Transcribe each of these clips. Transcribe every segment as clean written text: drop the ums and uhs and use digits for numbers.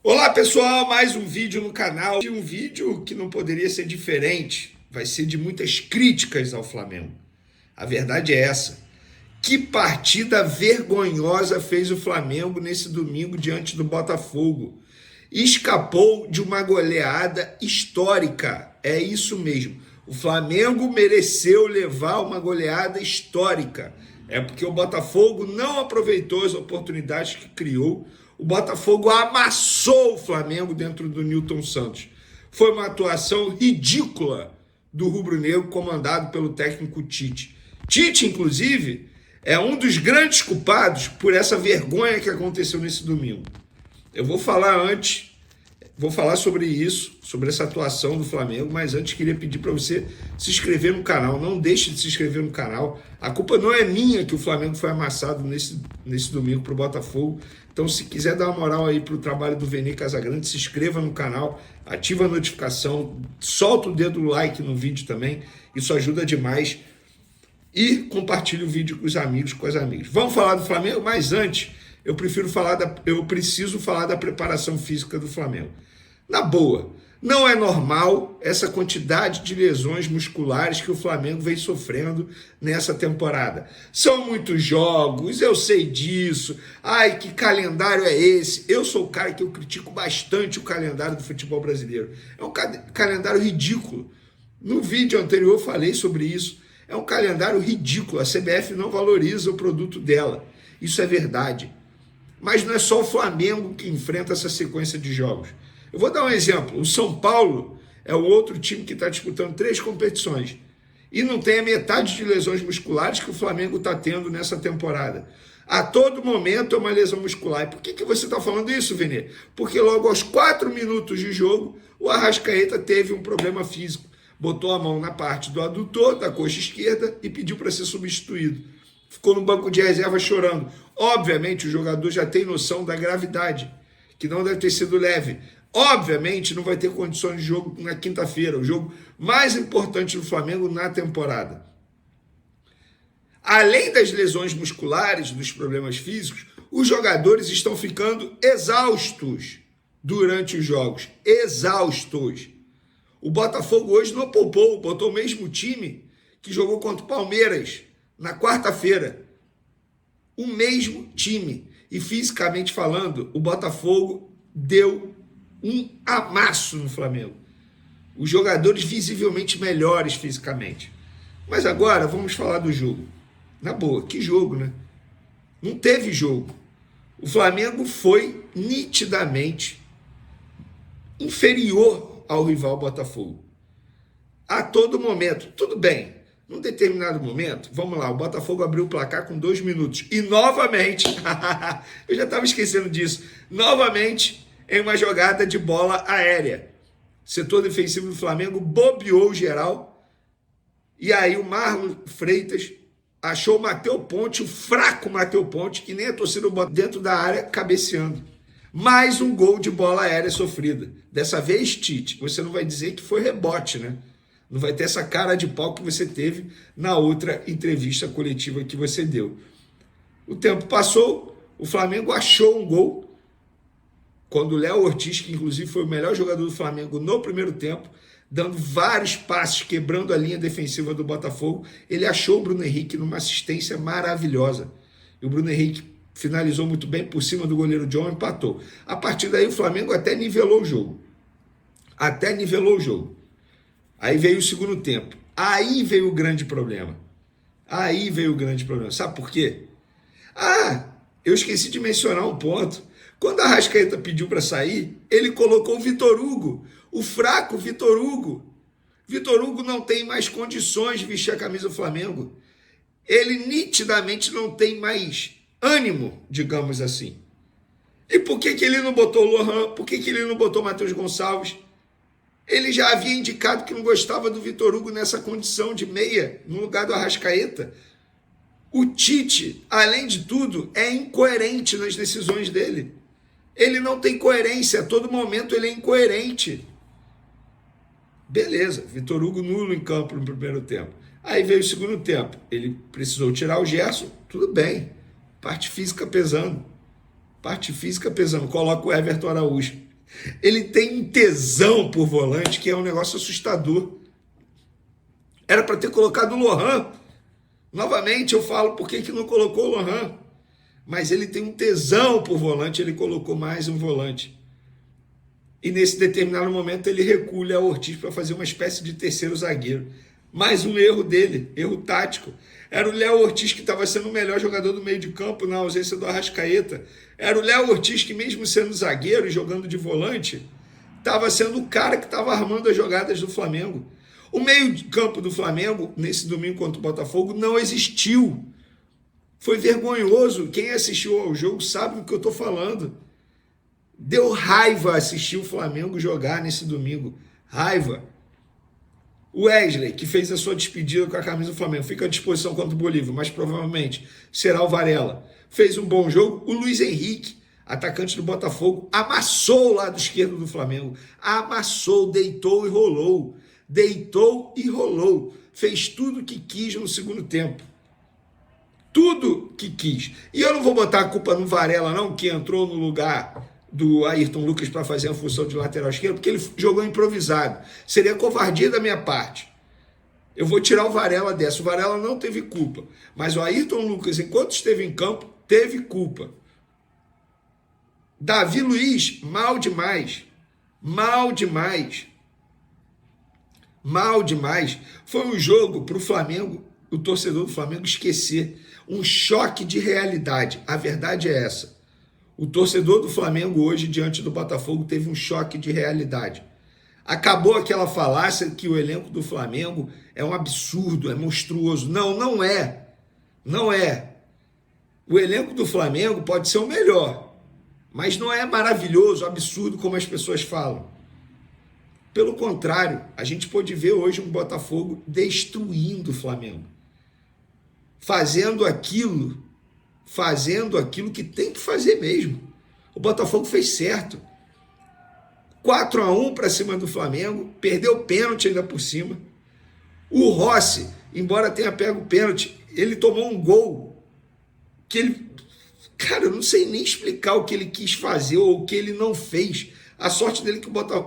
Olá pessoal, mais um vídeo no canal. Um vídeo que não poderia ser diferente, vai ser de muitas críticas ao Flamengo. A verdade é essa. Que partida vergonhosa fez o Flamengo nesse domingo diante do Botafogo. Escapou de uma goleada histórica. É isso mesmo. O Flamengo mereceu levar uma goleada histórica. É porque o Botafogo não aproveitou as oportunidades que criou. O Botafogo amassou o Flamengo dentro do Nilton Santos. Foi uma atuação ridícula do rubro-negro comandado pelo técnico Tite. Tite, inclusive, é um dos grandes culpados por essa vergonha que aconteceu nesse domingo. Eu vou falar sobre isso, sobre essa atuação do Flamengo, mas antes queria pedir para você se inscrever no canal. Não deixe de se inscrever no canal. A culpa não é minha que o Flamengo foi amassado nesse domingo para o Botafogo. Então, se quiser dar uma moral aí para o trabalho do Vene Casagrande, se inscreva no canal, ativa a notificação, solta o dedo do like no vídeo também. Isso ajuda demais. E compartilhe o vídeo com os amigos, com as amigas. Vamos falar do Flamengo, mas antes eu preciso falar da preparação física do Flamengo. Na boa, não é normal essa quantidade de lesões musculares que o Flamengo vem sofrendo nessa temporada. São muitos jogos, eu sei disso. Ai, que calendário é esse? Eu sou o cara que eu critico bastante o calendário do futebol brasileiro. É um calendário ridículo. No vídeo anterior eu falei sobre isso. É um calendário ridículo. A CBF não valoriza o produto dela. Isso é verdade. Mas não é só o Flamengo que enfrenta essa sequência de jogos. Eu vou dar um exemplo. O São Paulo é o outro time que está disputando 3 competições e não tem a metade de lesões musculares que o Flamengo está tendo nessa temporada. A todo momento é uma lesão muscular. E por que você está falando isso, Vene? Porque logo aos 4 minutos de jogo, o Arrascaeta teve um problema físico. Botou a mão na parte do adutor, da coxa esquerda, e pediu para ser substituído. Ficou no banco de reserva chorando. Obviamente, o jogador já tem noção da gravidade, que não deve ter sido leve. Obviamente, não vai ter condições de jogo na quinta-feira, o jogo mais importante do Flamengo na temporada. Além das lesões musculares, dos problemas físicos, os jogadores estão ficando exaustos durante os jogos. Exaustos. O Botafogo hoje não poupou, botou o mesmo time que jogou contra o Palmeiras na quarta-feira. O mesmo time. E fisicamente falando, o Botafogo deu um amasso no Flamengo. Os jogadores visivelmente melhores fisicamente. Mas agora vamos falar do jogo. Na boa, que jogo, né? Não teve jogo. O Flamengo foi nitidamente inferior ao rival Botafogo. A todo momento. Tudo bem. Num determinado momento, vamos lá, o Botafogo abriu o placar com 2 minutos. E novamente, eu já estava esquecendo disso, novamente em uma jogada de bola aérea. Setor defensivo do Flamengo bobeou geral. E aí o Marlon Freitas achou o Matheus Ponte, o fraco Matheus Ponte, que nem a torcida bota dentro da área cabeceando. Mais um gol de bola aérea sofrida. Dessa vez, Tite, você não vai dizer que foi rebote, né? Não vai ter essa cara de pau que você teve na outra entrevista coletiva que você deu. O tempo passou, o Flamengo achou um gol, quando o Léo Ortiz, que inclusive foi o melhor jogador do Flamengo no primeiro tempo, dando vários passes, quebrando a linha defensiva do Botafogo, ele achou o Bruno Henrique numa assistência maravilhosa. E o Bruno Henrique finalizou muito bem por cima do goleiro John e empatou. A partir daí o Flamengo até nivelou o jogo. Aí veio o segundo tempo. Aí veio o grande problema. Sabe por quê? Eu esqueci de mencionar um ponto. Quando a Arrascaeta pediu para sair, ele colocou o Vitor Hugo, o fraco Vitor Hugo. Vitor Hugo não tem mais condições de vestir a camisa do Flamengo. Ele nitidamente não tem mais ânimo, digamos assim. E por que ele não botou o Lohan? Por que ele não botou o Matheus Gonçalves? Ele já havia indicado que não gostava do Vitor Hugo nessa condição de meia, no lugar do Arrascaeta. O Tite, além de tudo, é incoerente nas decisões dele. Ele não tem coerência, a todo momento ele é incoerente. Beleza, Vitor Hugo nulo em campo no primeiro tempo. Aí veio o segundo tempo, ele precisou tirar o Gerson, tudo bem. Parte física pesando, coloca o Everton Araújo. Ele tem um tesão por volante que é um negócio assustador. Era para ter colocado o Lohan. Novamente eu falo por que não colocou o Lohan. Mas ele tem um tesão por volante, ele colocou mais um volante. E nesse determinado momento ele recua o Léo Ortiz para fazer uma espécie de terceiro zagueiro. Mais um erro dele, erro tático. Era o Léo Ortiz que estava sendo o melhor jogador do meio de campo na ausência do Arrascaeta. Era o Léo Ortiz que, mesmo sendo zagueiro e jogando de volante, estava sendo o cara que estava armando as jogadas do Flamengo. O meio de campo do Flamengo, nesse domingo contra o Botafogo, não existiu. Foi vergonhoso. Quem assistiu ao jogo sabe do que eu estou falando. Deu raiva assistir o Flamengo jogar nesse domingo. Raiva. O Wesley, que fez a sua despedida com a camisa do Flamengo, fica à disposição contra o Bolívia, mas provavelmente será o Varela. Fez um bom jogo. O Luiz Henrique, atacante do Botafogo, amassou o lado esquerdo do Flamengo. Amassou, deitou e rolou. Deitou e rolou. Fez tudo o que quis no segundo tempo. Tudo que quis. E eu não vou botar a culpa no Varela, não, que entrou no lugar do Ayrton Lucas para fazer a função de lateral esquerdo, porque ele jogou improvisado. Seria covardia da minha parte. Eu vou tirar o Varela dessa. O Varela não teve culpa. Mas o Ayrton Lucas, enquanto esteve em campo, teve culpa. Davi Luiz, mal demais. Mal demais. Mal demais. Foi um jogo para o Flamengo, o torcedor do Flamengo, esquecer. Um choque de realidade. A verdade é essa. O torcedor do Flamengo hoje, diante do Botafogo, teve um choque de realidade. Acabou aquela falácia que o elenco do Flamengo é um absurdo, é monstruoso. Não, não é. Não é. O elenco do Flamengo pode ser o melhor, mas não é maravilhoso, absurdo como as pessoas falam. Pelo contrário, a gente pode ver hoje um Botafogo destruindo o Flamengo. Fazendo aquilo que tem que fazer mesmo. O Botafogo fez certo. 4-1 para cima do Flamengo, perdeu o pênalti ainda por cima. O Rossi, embora tenha pego o pênalti, ele tomou um gol que ele... Cara, eu não sei nem explicar o que ele quis fazer ou o que ele não fez. A sorte dele é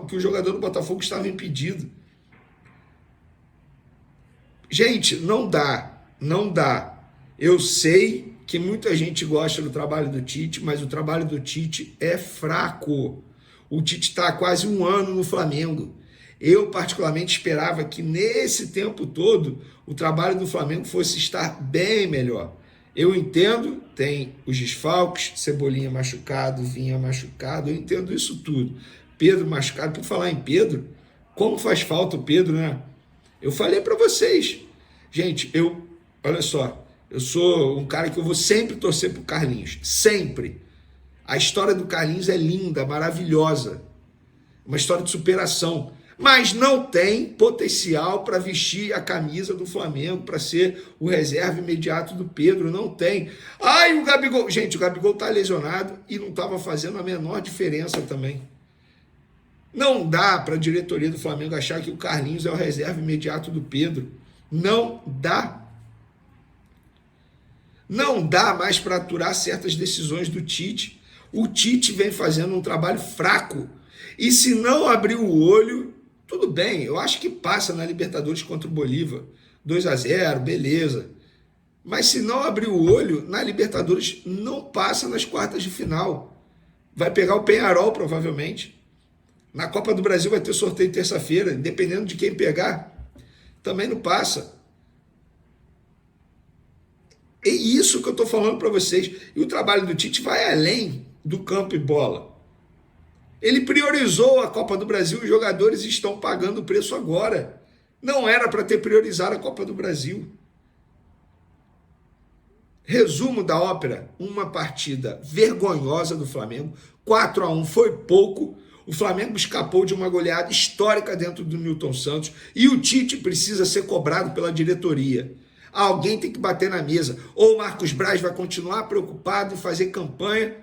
que o jogador do Botafogo estava impedido. Gente, não dá. Não dá. Eu sei que muita gente gosta do trabalho do Tite, mas o trabalho do Tite é fraco. O Tite está há quase um ano no Flamengo. Eu, particularmente, esperava que nesse tempo todo o trabalho do Flamengo fosse estar bem melhor. Eu entendo, tem os desfalques, Cebolinha machucado, Vinha machucado, eu entendo isso tudo. Pedro machucado, por falar em Pedro, como faz falta o Pedro, né? Eu falei para vocês, gente, olha só, eu sou um cara que eu vou sempre torcer pro Carlinhos, sempre. A história do Carlinhos é linda, maravilhosa, uma história de superação, mas não tem potencial para vestir a camisa do Flamengo, para ser o reserva imediato do Pedro, não tem. Ai, o Gabigol, gente, o Gabigol tá lesionado e não estava fazendo a menor diferença também. Não dá para a diretoria do Flamengo achar que o Carlinhos é o reserva imediato do Pedro. Não dá. Não dá mais para aturar certas decisões do Tite. O Tite vem fazendo um trabalho fraco. E se não abrir o olho, tudo bem, eu acho que passa na Libertadores contra o Bolívia. 2-0, beleza. Mas se não abrir o olho, na Libertadores não passa nas quartas de final. Vai pegar o Peñarol, provavelmente. Na Copa do Brasil vai ter sorteio terça-feira, dependendo de quem pegar, também não passa. É isso que eu estou falando para vocês. E o trabalho do Tite vai além do campo e bola. Ele priorizou a Copa do Brasil e os jogadores estão pagando o preço agora. Não era para ter priorizado a Copa do Brasil. Resumo da ópera, uma partida vergonhosa do Flamengo, 4-1 foi pouco, o Flamengo escapou de uma goleada histórica dentro do Nilton Santos e o Tite precisa ser cobrado pela diretoria. Alguém tem que bater na mesa, ou o Marcos Braz vai continuar preocupado em fazer campanha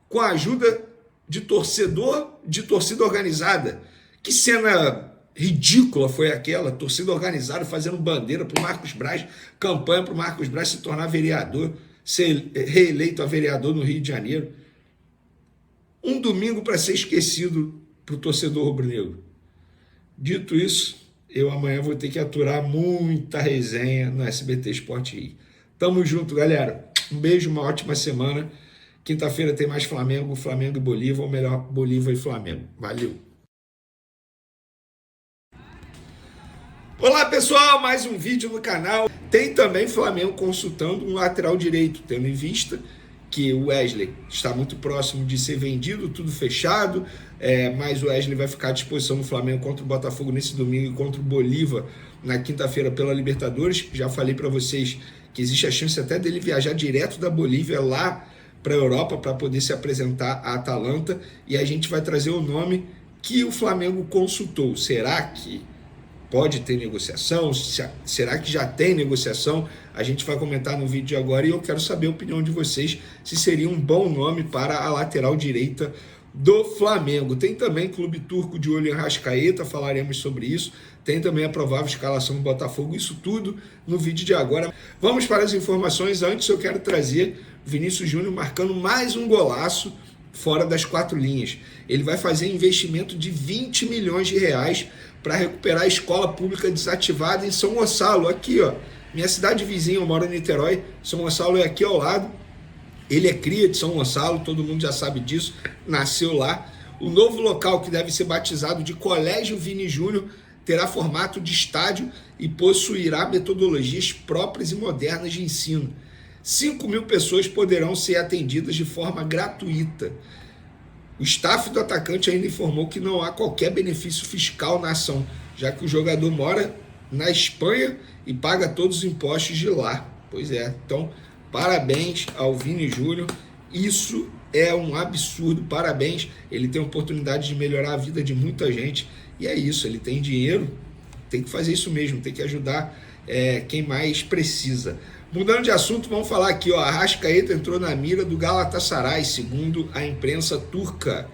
com a ajuda de torcida organizada. Que cena ridícula foi aquela, torcida organizada fazendo bandeira para o Marcos Braz, campanha para o Marcos Braz se tornar vereador, ser reeleito a vereador no Rio de Janeiro. Um domingo para ser esquecido para o torcedor rubro-negro. Dito isso, eu amanhã vou ter que aturar muita resenha no SBT Sport Rio. Tamo junto, galera. Um beijo, uma ótima semana. Quinta-feira tem mais Flamengo e Bolívar, ou melhor, Bolívar e Flamengo. Valeu! Olá pessoal, mais um vídeo no canal. Tem também Flamengo consultando um lateral direito, tendo em vista que o Wesley está muito próximo de ser vendido, tudo fechado, mas o Wesley vai ficar à disposição do Flamengo contra o Botafogo nesse domingo e contra o Bolívar na quinta-feira pela Libertadores. Já falei para vocês que existe a chance até dele viajar direto da Bolívia lá para a Europa para poder se apresentar à Atalanta, e a gente vai trazer o nome que o Flamengo consultou. Será que pode ter negociação? Será que já tem negociação? A gente vai comentar no vídeo de agora e eu quero saber a opinião de vocês se seria um bom nome para a lateral direita do Flamengo. Tem também clube turco de olho em Arrascaeta, falaremos sobre isso. Tem também a provável escalação do Botafogo, isso tudo no vídeo de agora. Vamos para as informações. Antes eu quero trazer Vinícius Júnior marcando mais um golaço fora das 4 linhas. Ele vai fazer investimento de 20 milhões de reais para recuperar a escola pública desativada em São Gonçalo, aqui ó, minha cidade vizinha, eu moro em Niterói, São Gonçalo é aqui ao lado. Ele é cria de São Gonçalo, todo mundo já sabe disso, nasceu lá. O novo local, que deve ser batizado de Colégio Vini Júnior, terá formato de estádio e possuirá metodologias próprias e modernas de ensino. 5.000 pessoas poderão ser atendidas de forma gratuita. O staff do atacante ainda informou que não há qualquer benefício fiscal na ação, já que o jogador mora na Espanha e paga todos os impostos de lá. Pois é, então parabéns ao Vini Júnior, isso é um absurdo, parabéns, ele tem a oportunidade de melhorar a vida de muita gente, e é isso, ele tem dinheiro, tem que fazer isso mesmo, tem que ajudar quem mais precisa. Mudando de assunto, vamos falar aqui, ó, Arrascaeta entrou na mira do Galatasaray, segundo a imprensa turca.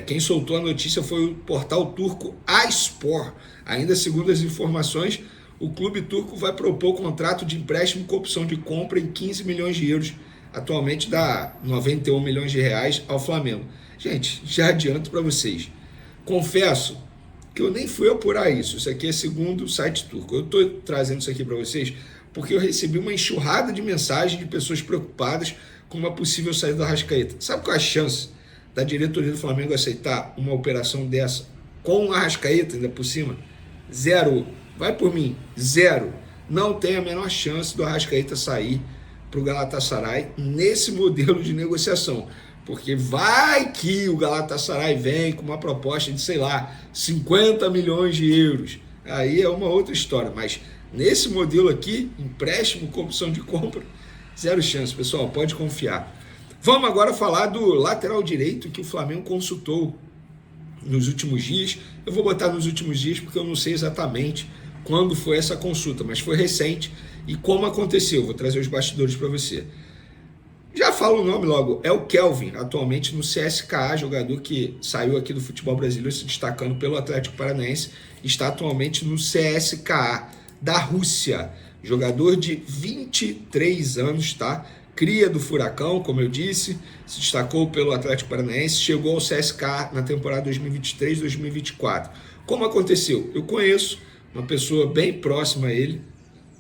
Quem soltou a notícia foi o portal turco A-Spor. Ainda segundo as informações, o clube turco vai propor contrato de empréstimo com opção de compra em 15 milhões de euros, atualmente dá 91 milhões de reais ao Flamengo. Gente, já adianto para vocês, confesso que eu nem fui apurar isso aqui é segundo o site turco. Eu estou trazendo isso aqui para vocês porque eu recebi uma enxurrada de mensagens de pessoas preocupadas com uma possível saída do Arrascaeta. Sabe qual é a chance da diretoria do Flamengo aceitar uma operação dessa com o Arrascaeta ainda por cima? 0. Vai por mim, 0. Não tem a menor chance do Arrascaeta sair para o Galatasaray nesse modelo de negociação. Porque vai que o Galatasaray vem com uma proposta de, sei lá, 50 milhões de euros. Aí é uma outra história, mas nesse modelo aqui, empréstimo com opção de compra, 0 chance, pessoal, pode confiar. Vamos agora falar do lateral direito que o Flamengo consultou nos últimos dias. Eu vou botar nos últimos dias porque eu não sei exatamente quando foi essa consulta, mas foi recente. E como aconteceu? Vou trazer os bastidores para você. Já falo o nome logo, é o Kelvin, atualmente no CSKA, jogador que saiu aqui do futebol brasileiro se destacando pelo Atlético Paranaense, está atualmente no CSKA da Rússia, jogador de 23 anos, tá? Cria do Furacão, como eu disse, se destacou pelo Atlético Paranaense, chegou ao CSKA na temporada 2023-2024. Como aconteceu? Eu conheço uma pessoa bem próxima a ele,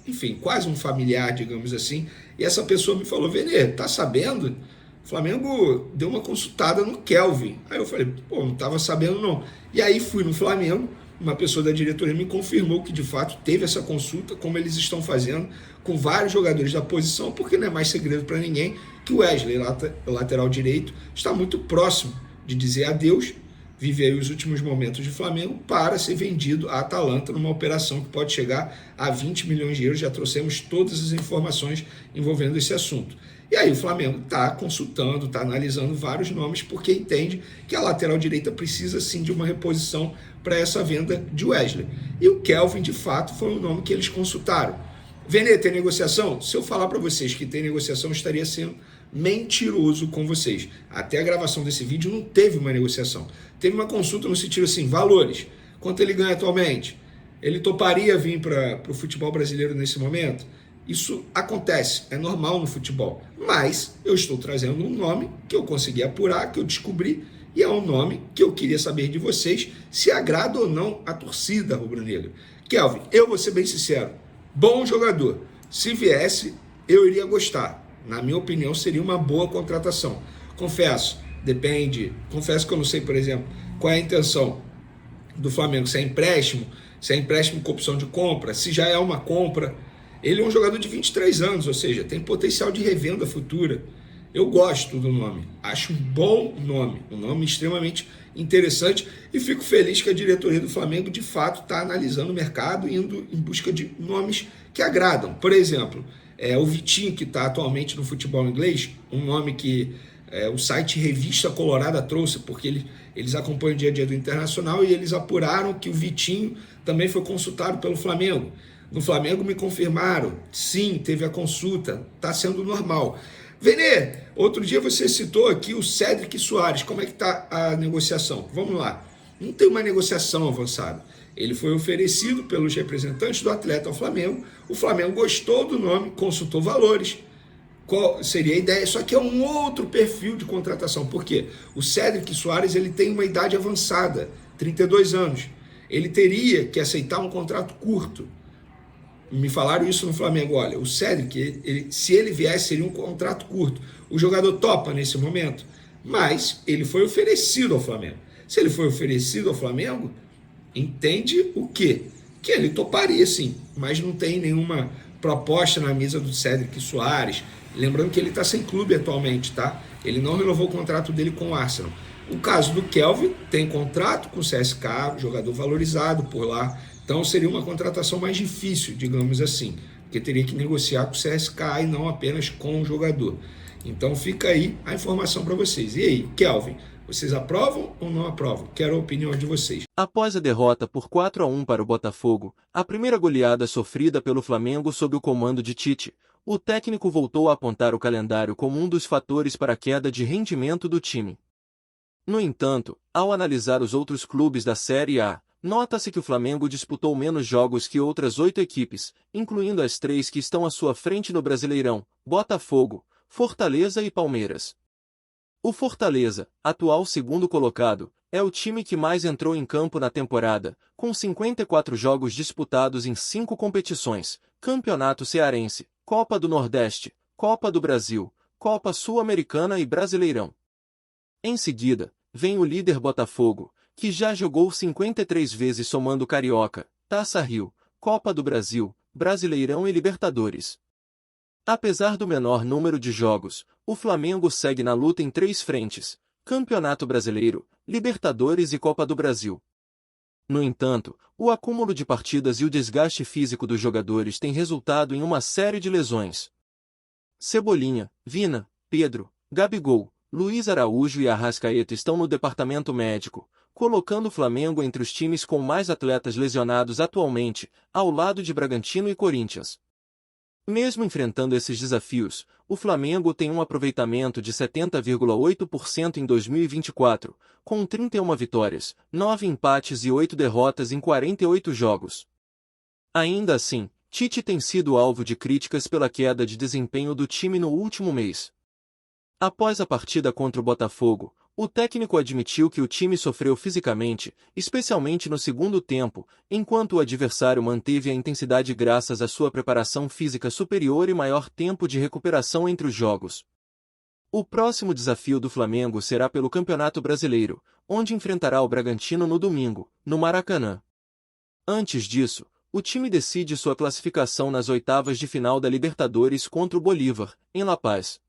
enfim, quase um familiar, digamos assim, e essa pessoa me falou: Venê, tá sabendo? O Flamengo deu uma consultada no Kelvin. Aí eu falei: pô, não tava sabendo não. E aí fui no Flamengo, uma pessoa da diretoria me confirmou que de fato teve essa consulta, como eles estão fazendo com vários jogadores da posição, porque não é mais segredo para ninguém que o Wesley, lateral direito, está muito próximo de dizer adeus, vive aí os últimos momentos de Flamengo para ser vendido à Atalanta numa operação que pode chegar a 20 milhões de euros. Já trouxemos todas as informações envolvendo esse assunto. E aí o Flamengo está consultando, está analisando vários nomes, porque entende que a lateral direita precisa sim de uma reposição para essa venda de Wesley. E o Kelvin, de fato, foi o nome que eles consultaram. Venê, tem negociação? Se eu falar para vocês que tem negociação, estaria sendo mentiroso com vocês. Até a gravação desse vídeo não teve uma negociação. Teve uma consulta no sentido assim, valores. Quanto ele ganha atualmente? Ele toparia vir para o futebol brasileiro nesse momento? Isso acontece, é normal no futebol. Mas eu estou trazendo um nome que eu consegui apurar, que eu descobri, E é um nome que eu queria saber de vocês se agrada ou não a torcida rubro-negra. Kelvin, eu vou ser bem sincero, bom jogador. Se viesse, eu iria gostar. Na minha opinião, seria uma boa contratação. Confesso, depende. Confesso que eu não sei, por exemplo, qual é a intenção do Flamengo. Se é empréstimo com opção de compra, se já é uma compra. Ele é um jogador de 23 anos, ou seja, tem potencial de revenda futura. Eu gosto do nome, acho um bom nome, um nome extremamente interessante e fico feliz que a diretoria do Flamengo de fato está analisando o mercado e indo em busca de nomes que agradam. Por exemplo, o Vitinho, que está atualmente no futebol inglês, um nome que o site Revista Colorada trouxe, porque eles acompanham o dia a dia do Internacional e eles apuraram que o Vitinho também foi consultado pelo Flamengo. No Flamengo me confirmaram, sim, teve a consulta, está sendo normal. Venê, outro dia você citou aqui o Cédric Soares, como é que está a negociação? Vamos lá, não tem uma negociação avançada. Ele foi oferecido pelos representantes do atleta ao Flamengo, o Flamengo gostou do nome, consultou valores, qual seria a ideia, só que é um outro perfil de contratação, por quê? O Cédric Soares ele tem uma idade avançada, 32 anos, ele teria que aceitar um contrato curto. Me falaram isso no Flamengo, olha, o Cédric, se ele viesse, seria um contrato curto. O jogador topa nesse momento, mas ele foi oferecido ao Flamengo. Se ele foi oferecido ao Flamengo, entende o quê? Que ele toparia sim, mas não tem nenhuma proposta na mesa do Cédric Soares. Lembrando que ele está sem clube atualmente, tá? Ele não renovou o contrato dele com o Arsenal. O caso do Kelvin, tem contrato com o CSKA, jogador valorizado por lá. Então seria uma contratação mais difícil, digamos assim, porque teria que negociar com o CSKA e não apenas com o jogador. Então fica aí a informação para vocês. E aí, Kelvin, vocês aprovam ou não aprovam? Quero a opinião de vocês. Após a derrota por 4-1 para o Botafogo, a primeira goleada sofrida pelo Flamengo sob o comando de Tite, o técnico voltou a apontar o calendário como um dos fatores para a queda de rendimento do time. No entanto, ao analisar os outros clubes da Série A, nota-se que o Flamengo disputou menos jogos que outras 8 equipes, incluindo as 3 que estão à sua frente no Brasileirão: Botafogo, Fortaleza e Palmeiras. O Fortaleza, atual segundo colocado, é o time que mais entrou em campo na temporada, com 54 jogos disputados em 5 competições: Campeonato Cearense, Copa do Nordeste, Copa do Brasil, Copa Sul-Americana e Brasileirão. Em seguida, vem o líder Botafogo, que já jogou 53 vezes somando Carioca, Taça Rio, Copa do Brasil, Brasileirão e Libertadores. Apesar do menor número de jogos, o Flamengo segue na luta em 3 frentes: Campeonato Brasileiro, Libertadores e Copa do Brasil. No entanto, o acúmulo de partidas e o desgaste físico dos jogadores tem resultado em uma série de lesões. Cebolinha, Vina, Pedro, Gabigol, Luiz Araújo e Arrascaeta estão no departamento médico, colocando o Flamengo entre os times com mais atletas lesionados atualmente, ao lado de Bragantino e Corinthians. Mesmo enfrentando esses desafios, o Flamengo tem um aproveitamento de 70,8% em 2024, com 31 vitórias, 9 empates e 8 derrotas em 48 jogos. Ainda assim, Tite tem sido alvo de críticas pela queda de desempenho do time no último mês. Após a partida contra o Botafogo, o técnico admitiu que o time sofreu fisicamente, especialmente no segundo tempo, enquanto o adversário manteve a intensidade graças à sua preparação física superior e maior tempo de recuperação entre os jogos. O próximo desafio do Flamengo será pelo Campeonato Brasileiro, onde enfrentará o Bragantino no domingo, no Maracanã. Antes disso, o time decide sua classificação nas oitavas de final da Libertadores contra o Bolívar, em La Paz.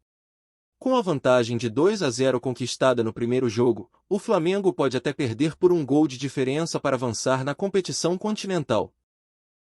Com a vantagem de 2-0 conquistada no primeiro jogo, o Flamengo pode até perder por um gol de diferença para avançar na competição continental.